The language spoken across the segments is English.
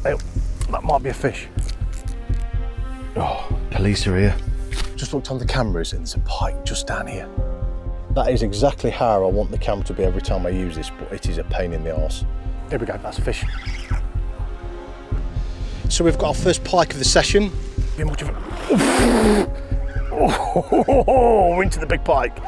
Hey, that might be a fish. Oh, police are here. Just looked on the cameras and there's a pike just down here. That is exactly how I want the camera to be every time I use this, but it is a pain in the arse. Here we go, that's a fish. So we've got our first pike of the session. Oh, into the big pike.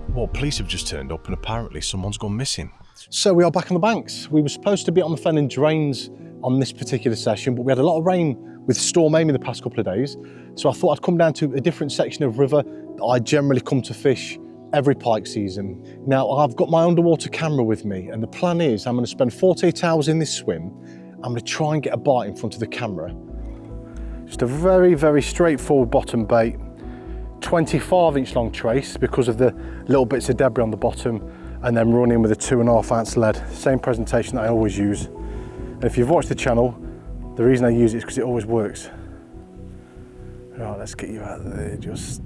Well, police have just turned up and apparently someone's gone missing. So we are back on the banks. We were supposed to be on the fen and drains on this particular session, but we had a lot of rain with Storm Amy the past couple of days. So I thought I'd come down to a different section of river that I generally come to fish every pike season. Now I've got my underwater camera with me and the plan is I'm going to spend 48 hours in this swim. I'm going to try and get a bite in front of the camera. Just a very, very straightforward bottom bait. 25-inch long trace because of the little bits of debris on the bottom, and then running with a 2.5 ounce lead. Same presentation that I always use. And if you've watched the channel, the reason I use it is because it always works. Right, let's get you out of there, just.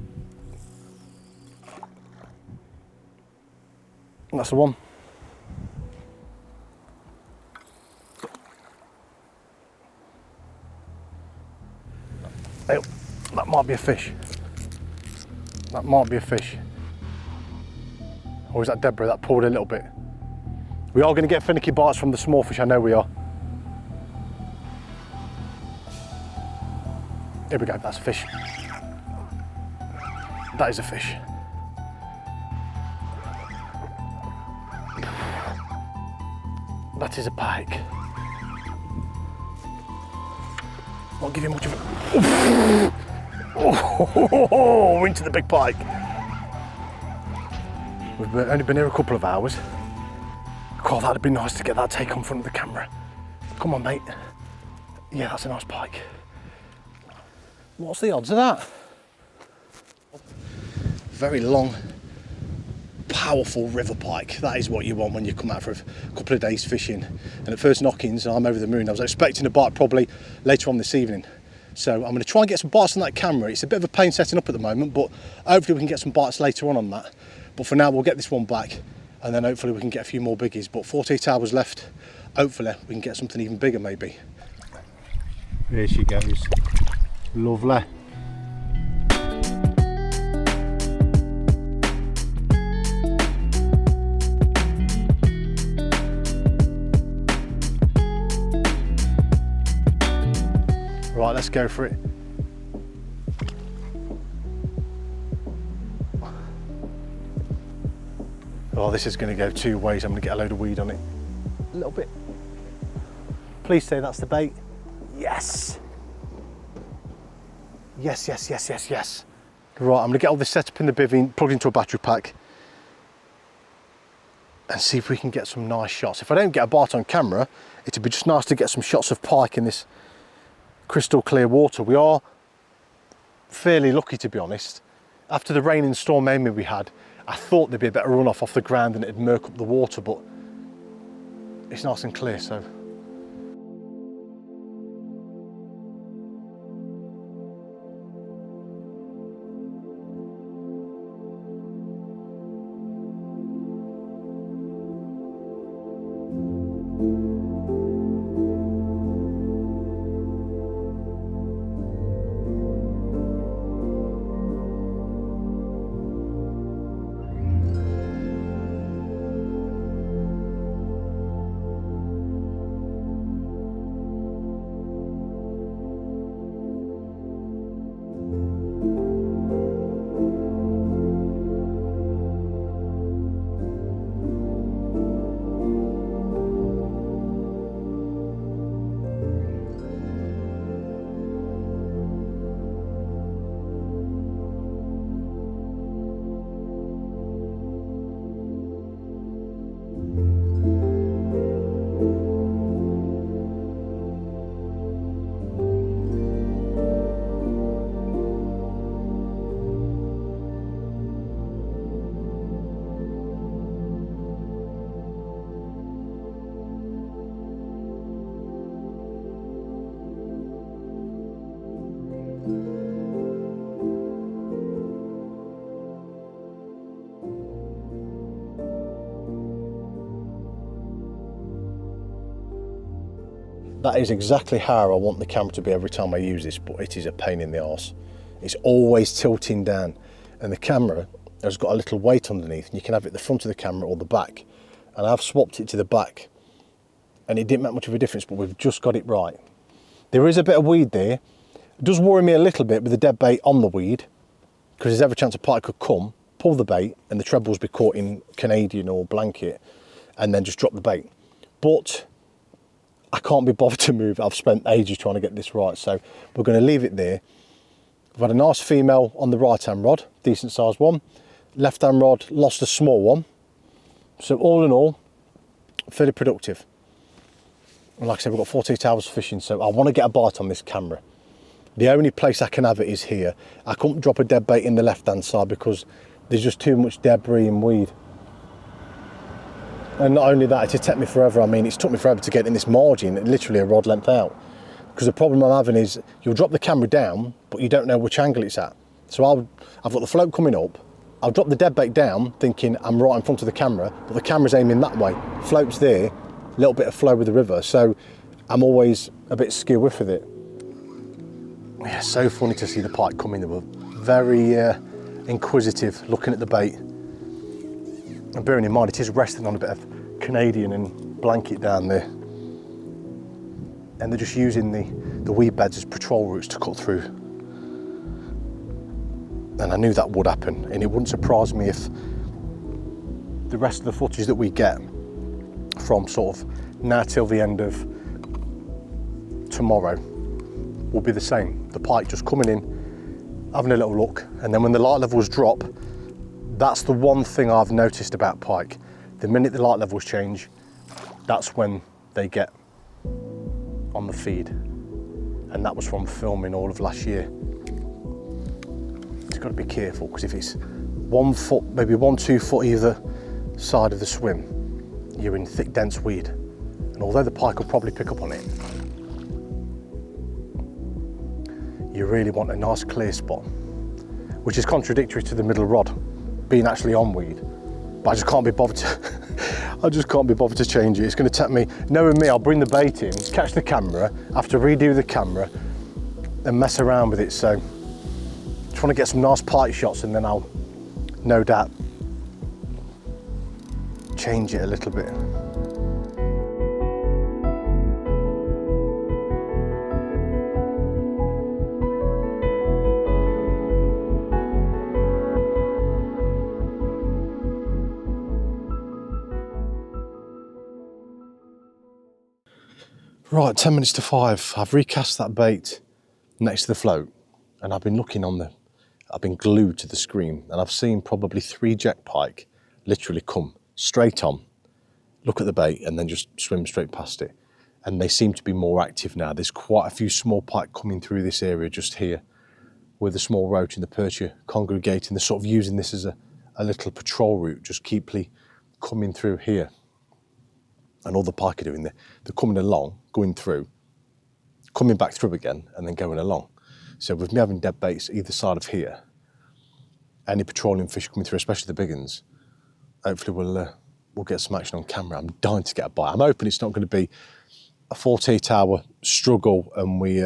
And that's the one. Hey, that might be a fish. That might be a fish. Or is that debris that pulled a little bit? We are going to get finicky bites from the small fish, I know we are. Here we go, that's a fish. That is a fish. That is a pike. Won't give you much of a... Oh, into the big pike. We've only been here a couple of hours. God, that'd be nice to get that take on front of the camera. Come on, mate. Yeah, that's a nice pike. What's the odds of that? Very long, powerful river pike. That is what you want when you come out for a couple of days fishing. And at first knockings, I'm over the moon. I was expecting a bite probably later on this evening. So I'm going to try and get some bites on that camera. It's a bit of a pain setting up at the moment, but hopefully we can get some bites later on that. But for now, we'll get this one back, and then hopefully we can get a few more biggies. But 48 hours left. Hopefully we can get something even bigger, maybe. There she goes. Lovely. Right, let's go for it. Oh, this is going to go two ways. I'm going to get a load of weed on it. A little bit. Please say that's the bait. Yes. Yes, yes, yes, yes, yes. Right, I'm going to get all this set up in the bivvy, plugged into a battery pack, and see if we can get some nice shots. If I don't get a bite on camera, it'd be just nice to get some shots of pike in this crystal clear water. We are fairly lucky, to be honest. After the rain and Storm Amy we had, I thought there'd be a better runoff off the ground and it'd murk up the water, but it's nice and clear, so. That is exactly how I want the camera to be every time I use this, but it is a pain in the arse. It's always tilting down, and the camera has got a little weight underneath, and you can have it the front of the camera or the back. And I've swapped it to the back, and it didn't make much of a difference, but we've just got it right. There is a bit of weed there. It does worry me a little bit with the dead bait on the weed, because there's every chance a pike could come, pull the bait, and the trebles be caught in Canadian or blanket, and then just drop the bait. But I can't be bothered to move. I've spent ages trying to get this right, so we're going to leave it there. We've had a nice female on the right hand rod, decent sized one. Left hand rod lost a small one. So all in all, fairly productive. And like I said, we've got 48 hours fishing, so I want to get a bite on this camera. The only place I can have it is here. I couldn't drop a dead bait in the left hand side because there's just too much debris and weed. And not only that, it'll take me forever. I mean, it's took me forever to get in this margin, literally a rod length out. Because the problem I'm having is you'll drop the camera down, but you don't know which angle it's at. So I've got the float coming up. I'll drop the dead bait down, thinking I'm right in front of the camera, but the camera's aiming that way. Float's there, a little bit of flow with the river. So I'm always a bit skew with it. Yeah, so funny to see the pike come in. They were very inquisitive, looking at the bait. And bearing in mind, it is resting on a bit of Canadian and blanket down there. And they're just using the weed beds as patrol routes to cut through. And I knew that would happen, and it wouldn't surprise me if the rest of the footage that we get from sort of now till the end of tomorrow will be the same. The pike just coming in, having a little look, and then when the light levels drop, that's the one thing I've noticed about pike. The minute the light levels change, that's when they get on the feed. And that was from filming all of last year. You've got to be careful, because if it's 1 foot, maybe 1-2 foot either side of the swim, you're in thick, dense weed. And although the pike will probably pick up on it, you really want a nice clear spot, which is contradictory to the middle rod being actually on weed. But I just can't be bothered to, I just can't be bothered to change it. It's going to take me, knowing me, I'll bring the bait in, catch the camera, have to redo the camera and mess around with it. So just want to get some nice pike shots, and then I'll no doubt change it a little bit. Right, 10 minutes to 5. I've recast that bait next to the float, and I've been looking on I've been glued to the screen, and I've seen probably 3 jet pike literally come straight on, look at the bait, and then just swim straight past it. And they seem to be more active now. There's quite a few small pike coming through this area just here, with the small roach and the perch congregating. They're sort of using this as a little patrol route, just keeply coming through here. And all the pike are doing, they're coming along, going through, coming back through again, and then going along. So with me having dead baits either side of here, any patrolling fish coming through, especially the big uns, hopefully we'll get some action on camera. I'm dying to get a bite. I'm hoping it's not going to be a 48-hour struggle and we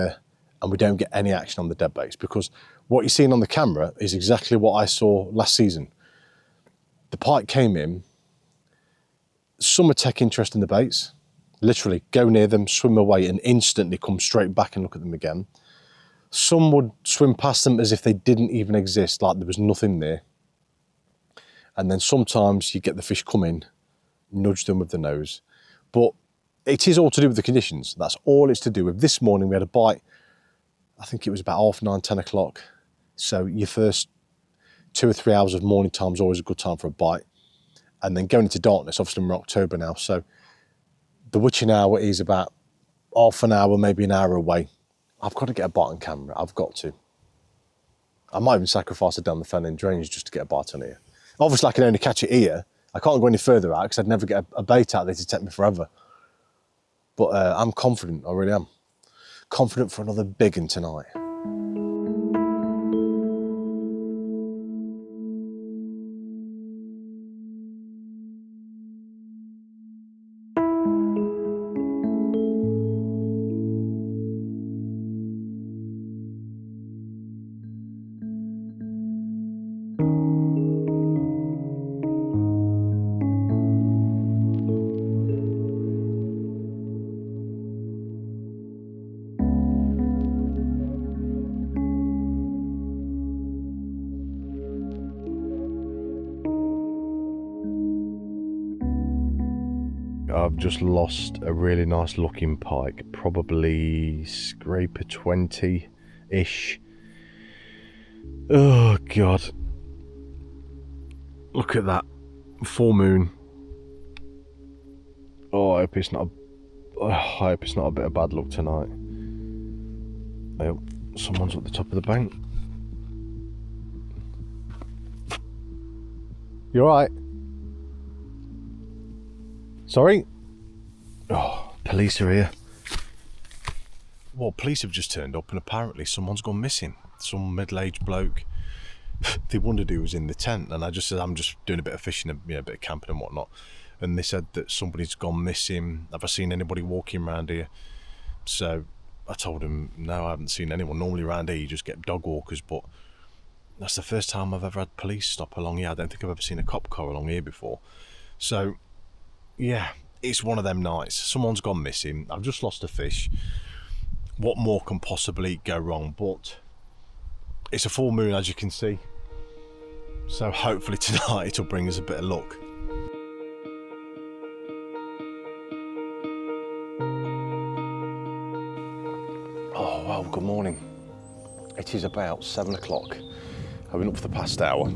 don't get any action on the dead baits, because what you're seeing on the camera is exactly what I saw last season. The pike came in. Some would take interest in the baits, literally go near them, swim away, and instantly come straight back and look at them again. Some would swim past them as if they didn't even exist, like there was nothing there. And then sometimes you get the fish come in, nudge them with the nose. But it is all to do with the conditions. That's all it's to do with. This morning we had a bite, I think it was about 9:30, 10 o'clock. So your first 2 or 3 hours of morning time is always a good time for a bite. And then going into darkness, obviously we're in October now, so the witching hour is about half an hour, maybe an hour away. I've got to get a bite on camera, I've got to. I might even sacrifice it down the fen and drainage just to get a bite on here. Obviously I can only catch it here. I can't go any further out because I'd never get a bait out there to take me forever. But I'm confident, I really am. Confident for another big one tonight. I've just lost a really nice looking pike, probably scraper 20-ish. Oh God. Look at that. Full moon. Oh, I hope it's not a bit of bad luck tonight. Oh, someone's at the top of the bank. You alright? Sorry? Oh, police are here. Well, police have just turned up and apparently someone's gone missing. Some middle-aged bloke. They wondered who was in the tent, and I just said I'm just doing a bit of fishing and a bit of camping and whatnot. And they said that somebody's gone missing. Have I seen anybody walking around here? So I told them, no, I haven't seen anyone. Normally around here you just get dog walkers, but that's the first time I've ever had police stop along here. I don't think I've ever seen a cop car along here before. So yeah, it's one of them nights. Someone's gone missing. I've just lost a fish. What more can possibly go wrong? But it's a full moon, as you can see. So hopefully tonight it'll bring us a bit of luck. Oh well, good morning. It is about 7 o'clock. I've been up for the past hour.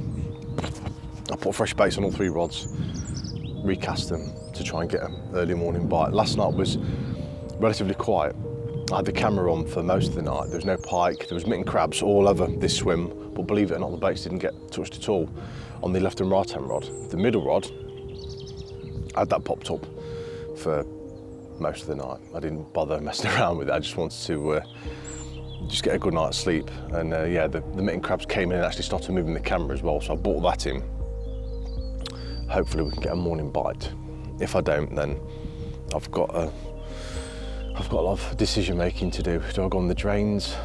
I put fresh baits on all 3 rods, recast them to try and get an early morning bite. Last night was relatively quiet. I had the camera on for most of the night. There was no pike, there was mitten crabs all over this swim, but believe it or not, the baits didn't get touched at all on the left and right hand rod. The middle rod, I had that popped up for most of the night. I didn't bother messing around with it. I just wanted to just get a good night's sleep. And yeah, the mitten crabs came in and actually started moving the camera as well, so I brought that in. Hopefully we can get a morning bite. If I don't, then I've got a lot of decision making to do. Do I go on the drains?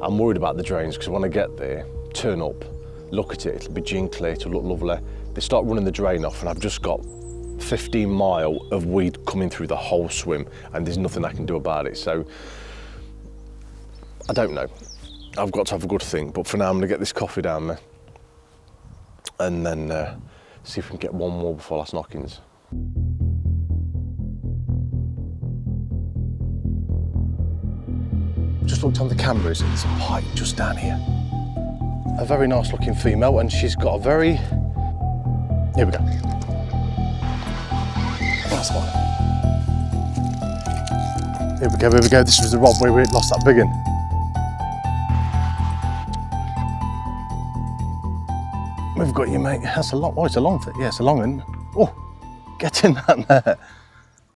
I'm worried about the drains because when I get there, turn up, look at it, it'll be jingly, it'll look lovely. They start running the drain off and I've just got 15 mile of weed coming through the whole swim and there's nothing I can do about it. So I don't know. I've got to have a good think, but for now I'm gonna get this coffee down there and then see if we can get one more before last knockings. Just looked on the cameras, there's a pike just down here. A very nice looking female, and she's got a very... Here we go. That's one. Here we go, this was the rod where we lost that big one. We've got you, mate. That's a long, oh, it's a long fit. Yeah, it's a long one. Oh, get in that there.